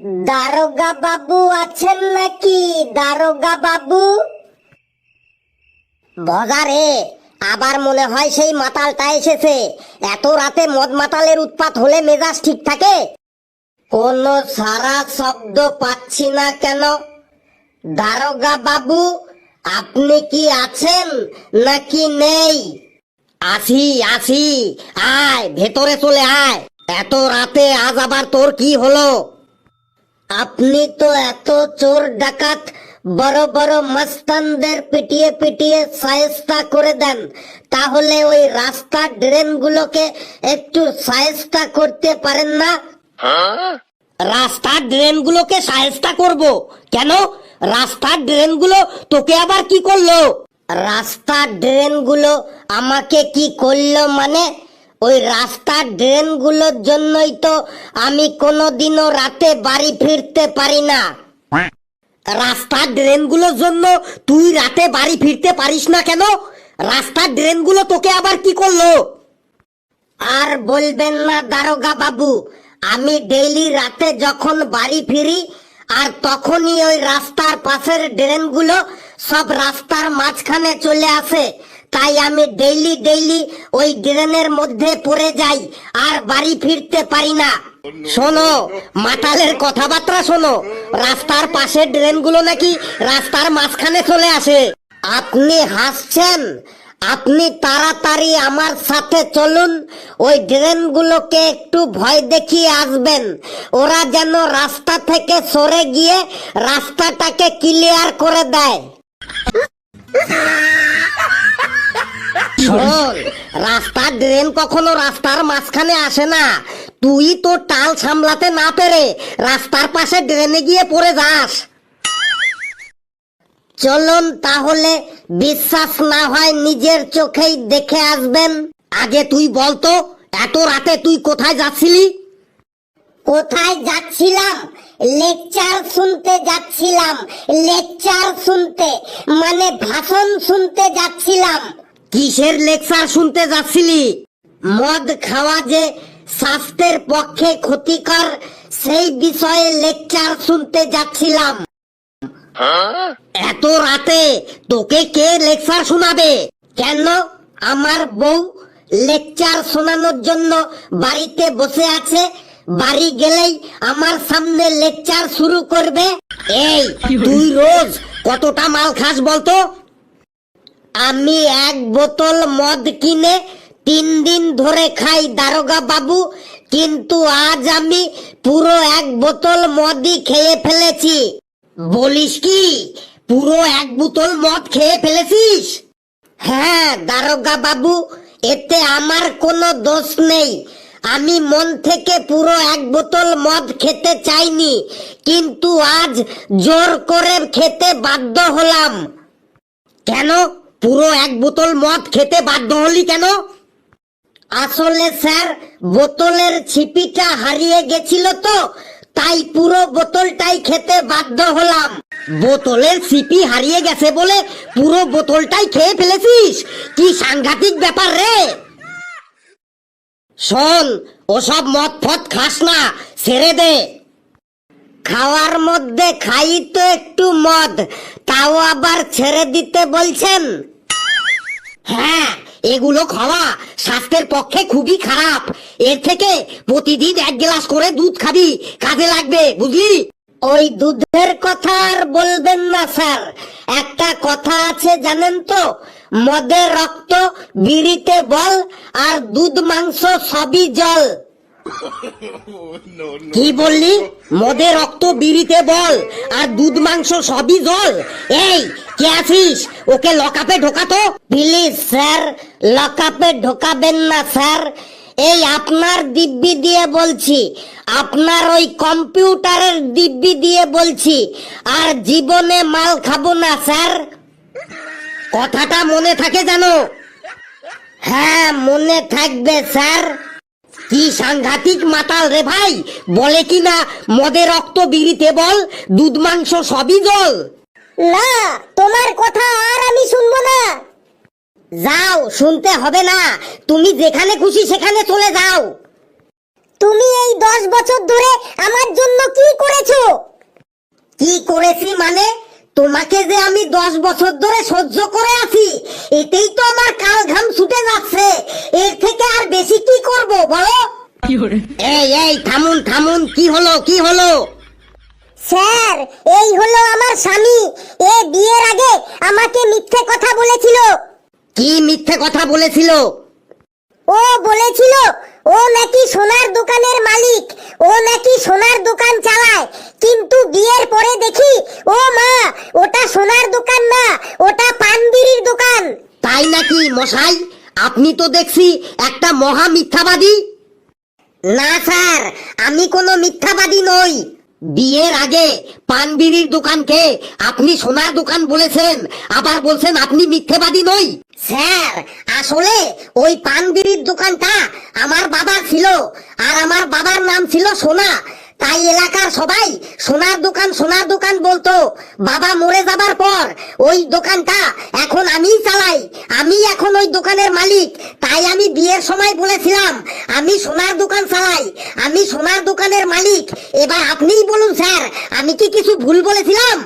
দারোগা বাবু আছেন নাকি? দারোগা বাবু। বাজারে আবার মনে হয় সেই মাতালটা এসেছে। এত রাতে মদ মাতালের উৎপাত হলে মেজাজ ঠিক থাকে? কোনো সারা শব্দ পাচ্ছি না কেন? দারোগা বাবু, আপনি কি আছেন নাকি নেই? আসি আসি, আয় ভেতরে চলে আয়। এত রাতে আজ আবার তোর কি হলো? আপনি তো এত চোর ডাকাত বড় বড় মস্তানদের পিটিয়ে পিটিয়ে শায়েস্তা করে দেন, তাহলে ওই রাস্তার ড্রেনগুলোকে একটু শায়েস্তা করতে পারেন না? রাস্তার ড্রেনগুলোকে শায়েস্তা করব কেন? রাস্তার ড্রেনগুলো তোকে আবার কি করলো? রাস্তার ড্রেনগুলো আমাকে কি করলো মানে? ওই রাস্তার ড্রেনগুলোর জন্যই তো আমি কোনোদিনও রাতে বাড়ি ফিরতে পারি না। রাস্তার ড্রেনগুলোর জন্য তুই রাতে বাড়ি ফিরতে পারিস না কেন? রাস্তার ড্রেনগুলো তোকে আবার কি করলো? আর বলবেন না দারোগা বাবু, আমি ডেইলি রাতে যখন বাড়ি ফিরি আর তখনই ওই রাস্তার পাশের ড্রেনগুলো সব রাস্তার মাঝখানে চলে আসে, তাই আমি ডেইলি ডেইলি ওই ড্রেনের মধ্যে পড়ে যাই আর বাড়ি ফিরতে পারি না। শোনো, মাতালের কথাবার্তা শোনো। রাস্তার পাশের ড্রেনগুলো নাকি রাস্তার মাঝখানে চলে আসে। আপনি হাসছেন? আপনি তাড়াতাড়ি আমার সাথে চলুন, ওই ড্রেনগুলোকে একটু ভয় দেখিয়ে আসবেন। ওরা যেন রাস্তা থেকে সরে গিয়ে রাস্তাটাকে ক্লিয়ার করে দেয়। শোন, রাস্তার ড্রেন কখনো রাস্তার মাঝখানে আসে না। তুই তো টাল সামলাতে না পেরে রাস্তার পাশে ড্রেনে গিয়ে পড়ে যাস। চলুন তাহলে, বিশ্বাস না হয় নিজের চোখেই দেখে আসবেন। আগে তুই বলতো, এত রাতে তুই কোথায় যাচ্ছিলি? কোথায় যাচ্ছিলাম? লেকচার শুনতে যাচ্ছিলাম। লেকচার শুনতে মানে ভাষণ শুনতে যাচ্ছিলাম। কিসের লেকচার শুনতে যাচ্ছিলি? মদ খাওয়া যে স্বাস্থ্যের পক্ষে ক্ষতিকর, সেই বিষয়ে লেকচার শুনতে যাচ্ছিলাম। এত রাতে তোকে কে লেকচার শোনাবে? কেন? আমার বউ লেকচার শোনানোর জন্য বাড়িতে বসে আছে। বাড়ি গেলেই আমার সামনে লেকচার শুরু করবে। এই, তুই রোজ কতটা মাল খাস বলতো? আমি 1 বোতল মদ কিনে 3 দিন ধরে খাই দারোগা বাবু, কিন্তু আজ আমি পুরো 1 বোতল মদই খেয়ে ফেলেছি। বলিস কি, পুরো 1 বোতল মদ খেয়ে ফেলেছিস? হ্যাঁ দারোগা বাবু, এতে আমার কোনো দোষ নেই। আমি মন থেকে পুরো 1 বোতল মদ খেতে চাইনি, কিন্তু আজ জোর করে খেতে বাধ্য হলাম। কেন পুরো 1 বোতল মদ খেতে বাধ্য হলি কেন? আসলে স্যার, বোতলের ছিপিটা হারিয়ে গেছিল তো, তাই পুরো বোতলটাই খেতে বাধ্য হলাম। বোতলের ছিপি হারিয়ে গেছে বলে পুরো বোতলটাই খেয়ে ফেলেছিস? কি সাংঘাতিক ব্যাপার রে! শোন, ওসব মদ ফদ খাস না, ছেড়ে দে। খাওয়ার মধ্যে খাই তো একটু মদ, তাও আবার ছেড়ে দিতে বলছেন? হ্যাঁ, এগুলো খাওয়া স্বাস্থ্যের পক্ষে খুবই খারাপ। এর থেকে প্রতিদিন 1 গ্লাস করে দুধ খাবি, কাজে লাগবে, বুঝলি? ওই দুধের কথা আর বলবেন না স্যার। একটা কথা আছে জানেন তো, মদের রক্ত বিড়িতে বল, আর দুধ মাংস সবই জল। কি বললি? মদের রক্ত বিড়িতে বল আর দুধ মাংস সবই জল? এই, কে আছিস? ওকে লকআপে ঢোকাতো। প্লিজ স্যার, লকআপে ঢোকাবেন না স্যার। এই আপনার দিব্যি দিয়ে বলছি, আপনার ওই কম্পিউটারের দিব্যি দিয়ে বলছি, আর জীবনে মাল খাবো না স্যার। কথাটা মনে থাকে জানো? হ্যাঁ, মনে থাকবে স্যার। কি সাংঘাতিক মাতাল রে ভাই! বলে কি না মদের রক্ত বিড়িতে বল, দুধ মাংস সবই জল। না, তোমার কথা আর আমি শুনবো না। যাও, শুনতে হবে না। তুমি যেখানে খুশি সেখানে চলে যাও। তুমি এই 10 বছর ধরে আমার জন্য কি করেছো? কি করেছি মানে? তোমাকে যে আমি 10 বছর ধরে সহ্য করে আছি, এতেই তো আমার কাল ঘাম ছুটে যাচ্ছে। এর থেকে আর বেশি কি করব বলো? এই এই থামুন থামুন, কি হলো কি হলো? স্যার, এই হলো আমার স্বামী। এ বিয়ের আগে আমাকে মিথ্যে কথা বলেছিল। কি মিথ্যে কথা বলেছিল? ও বলেছিল ও নাকি সোনার দোকানের মালিক, ও নাকি সোনার দোকান চালায়। কিন্তু বিয়ের পরে দেখি ও মা, ওটা সোনার দোকান না, ওটা পানবিড়ির দোকান। তাই নাকি মশাই? আপনি তো দেখছি একটা মহা মিথ্যাবাদী। না স্যার, আমি কোনো মিথ্যাবাদী নই। বিয়ের আগে পানবিড়ির দোকানকে আপনি সোনার দোকান বলেছেন, আবার বলছেন আপনি মিথ্যেবাদী নই। স্যার, আসলে ওই পানবিড়ির দোকানটা আমার বাবার ছিল, আর আমার বাবার নাম ছিল সোনা। তাই এলাকার সবাই সোনার দোকান বলতো। বাবা মরে যাবার পর ওই দোকানটা এখন আমিই চালাই, আমি এখন ওই দোকানের মালিক। তাই আমি বিয়ের সময় বলেছিলাম আমি সোনার দোকান চালাই, আমি সোনার দোকানের মালিক। এবার আপনিই বলুন স্যার, আমি কি কিছু ভুল বলেছিলাম?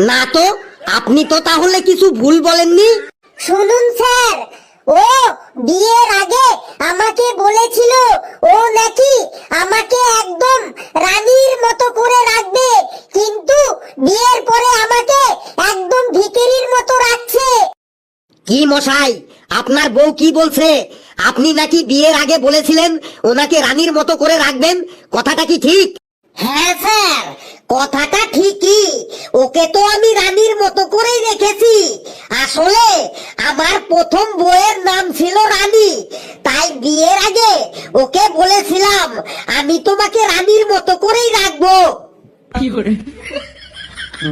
না তো, আপনি তো তাহলে কিছু ভুল বলেননি। শুনুন স্যার, ও বিয়ের আগে আমাকে বলেছিল ও নাকি আমাকে একদম রানীর মতো করে রাখবে, কিন্তু বিয়ের পরে আমাকে একদম ভিখারির মতো রাখছে। কি মশাই, আপনার বউ কি বলছে? আপনি নাকি বিয়ের আগে বলেছিলেন ওনাকে রানীর মতো করে রাখবেন, কথাটা কি ঠিক? হ্যাঁ স্যার, কথাটা ঠিকই। ওকে তো আমি রানীর মতো করেই রেখেছি। আসলে আমার প্রথম বউয়ের নাম ছিল রানী, তাই বিয়ের আগে ওকে বলেছিলাম আমি তোমাকে রানীর মতো করেই রাখবো।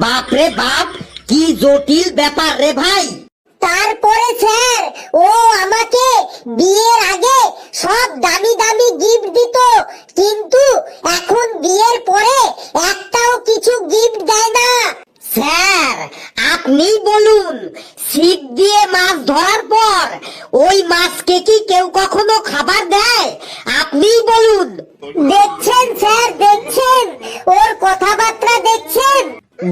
বাপ রে বাপ, কি জটিল ব্যাপার রে ভাই। তারপরে স্যার, ও আমাকে বিয়ের আগে সব দামি দামি গিফট দিত, কিন্তু এখন বিয়ের পরে একটাও কিছু গিফট দেয় না। স্যার, আপনি বলুন, ছিপ দিয়ে মাছ ধরার পর ওই মাছকে কি কেউ কখনো খাবার দেয়? আপনিই বলুন। দেখছেন স্যার, দেখছেন ওর কথাবার্তা দেখছেন?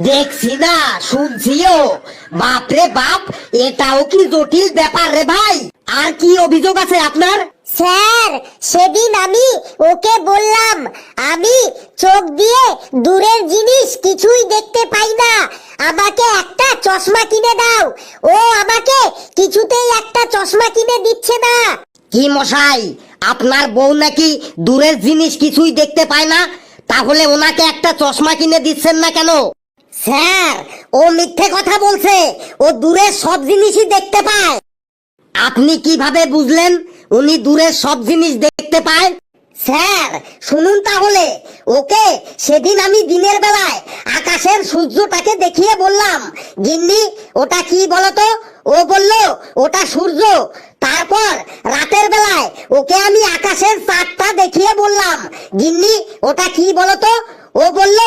দেখছি না, শুনছিও। বাপরে বাপ, এটাও কি জটিল ব্যাপার রে ভাই। আর কি অভিযোগ আছে আপনার? স্যার, সেদিন আমি ওকে বললাম আমি চোখ দিয়ে দূরের জিনিস কিছুই দেখতে পাই না, আমাকে একটা চশমা কিনে দাও। ও আমাকে কিছুতেই একটা চশমা কিনে দিচ্ছে না। কি মশাই, আপনার বউ নাকি দূরের জিনিস কিছুই দেখতে পায় না, তাহলে ওনাকে একটা চশমা কিনে দিচ্ছেন না কেন? স্যার, ও মিথ্যে কথা বলছে, ও দূরের সব জিনিসই দেখতে পায়। আপনি কিভাবে বুঝলেন উনি দূরের সব জিনিস দেখতে পায়? স্যার শুনুন তাহলে, ওকে সেদিন আমি দিনের বেলায় আকাশের সূর্যটাকে দেখিয়ে বললাম, গিন্নি ওটা কি বলতো? ও বলল ওটা সূর্য। তারপর রাতের বেলায় ওকে আমি আকাশের চাঁদটা দেখিয়ে বললাম, গিন্নি ওটা কি বলতো? ও বলল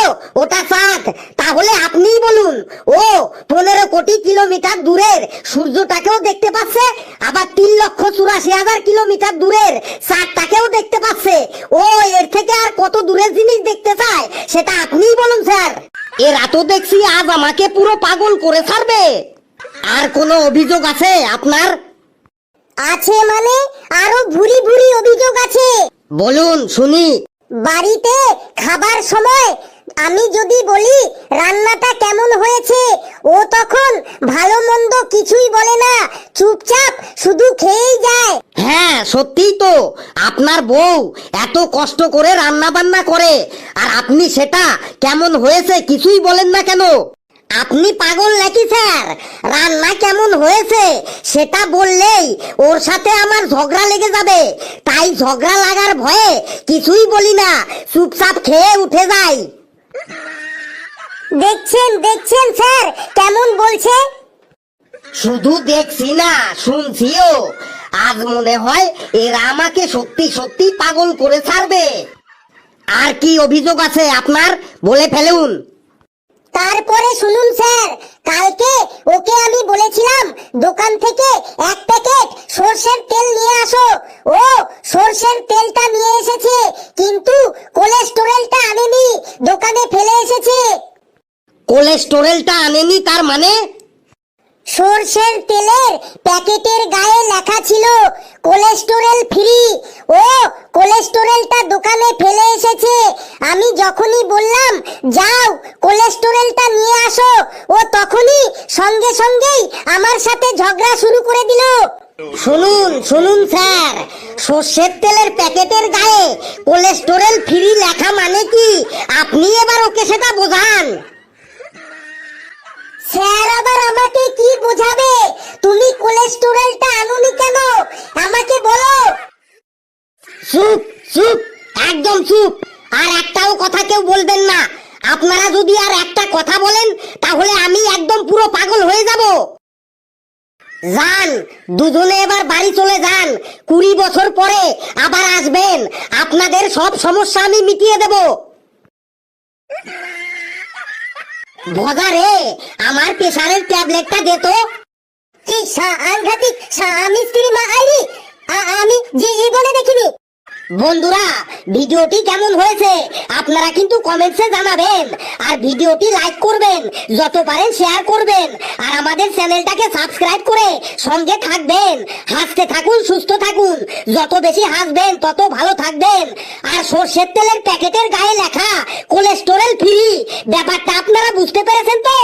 ওটা চাঁদ। তাহলে আপনিই বলুন, ও 15 কোটি কিলোমিটার দূরের সূর্যটাকেও দেখতে পাচ্ছে, আবার 3,84,000 কিলোমিটার দূরের চাঁদটাকেও দেখতে পাচ্ছে। ও এর থেকে আর কত দূরের জিনিস দেখতে চায় সেটা আপনিই বলুন স্যার। এরা তো দেখছি আজ আমাকে পুরো পাগল করে ছাড়বে। আর কোনো অভিযোগ আছে আপনার? আছে মানে আরো ভুরি ভুরি অভিযোগ আছে। বলুন শুনি। বাড়িতে খাবার সময় আমি যদি বলি রান্নাটা কেমন হয়েছে, ও তখন ভালো মন্দ কিছুই বলে না, চুপচাপ শুধু খেয়েই যায়। হ্যাঁ সত্যিই তো, আপনার বউ এত কষ্ট করে রান্না বান্না করে, আর আপনি সেটা কেমন হয়েছে কিছুই বলেন না কেন? আপনি পাগল নাকি স্যার? রান্না কেমন হয়েছে সেটা বললেই ওর সাথে আমার ঝগড়া লেগে যাবে, তাই ঝগড়া লাগার ভয়ে কিছুই বলি না, চুপচাপ খেয়ে উঠে যাই। দেখছেন দেখছেন স্যার কেমন বলছে? শুধু দেখছি না, শুনছিও। আজ মনে হয় এরা আমাকে সত্যি সত্যি পাগল করে ছাড়বে। আর কি অভিযোগ আছে আপনার, বলে ফেলুন। তারপরে শুনুন স্যার, কালকে ওকে আমি বলেছিলাম দোকান থেকে 1 প্যাকেট সরষের তেল নিয়ে আসো। ও কোলেস্টেরলটা আনেনি তার মানে? সরষের তেলের প্যাকেটের গায়ে লেখা ছিল কোলেস্টেরল ফ্রি। ও কোলেস্টেরলটা দোকানে ফেলে এসেছে। আমি যখনই বললাম যাও কোলেস্টেরলটা নিয়ে আসো, ও তখনই সঙ্গে সঙ্গেই আমার সাথে ঝগড়া শুরু করে দিল। শুনুন শুনুন স্যার, সর্ষের তেলের প্যাকেটের গায়ে কোলেস্টেরল ফ্রি লেখা মানে কি আপনি এবার ওকে সেটা বোঝান। স্যার আবার আমাকে কি বোঝাবে? তুমি কোলেস্টেরলটা আনোনি কেন আমাকে বলো। চুপ চুপ, একদম চুপ, আর একটাও কথা কেউ বলবেন না। আপনারা যদি আর একটা কথা বলেন তাহলে আমি একদম পুরো পাগল হয়ে যাব। যান, দুজনে এবার বাড়ি চলে যান। 20 বছর পরে আবার আসবেন, আপনাদের সব সমস্যা আমি মিটিয়ে দেব। ভজা রে, আমার প্রেসারের ট্যাবলেটটা দে তো। এই সাংঘাতিক স্বামী স্ত্রী মা আইরি, আমি জীবনে দেখিনি। বন্ধুরা, ভিডিওটি কেমন হয়েছে আপনারা কিন্তু কমেন্টসে জানাবেন, আর ভিডিওটি লাইক করবেন, যত পারেন শেয়ার করবেন, আর আমাদের চ্যানেলটাকে সাবস্ক্রাইব করে সঙ্গে থাকবেন। হাসতে থাকুন, সুস্থ থাকুন, যত বেশি হাসবেন তত ভালো থাকবেন। আর সর্ষের তেলের প্যাকেটের গায়ে লেখা কোলেস্টেরল ফ্রি, ব্যাপারটা আপনারা বুঝতে পেরেছেন তো?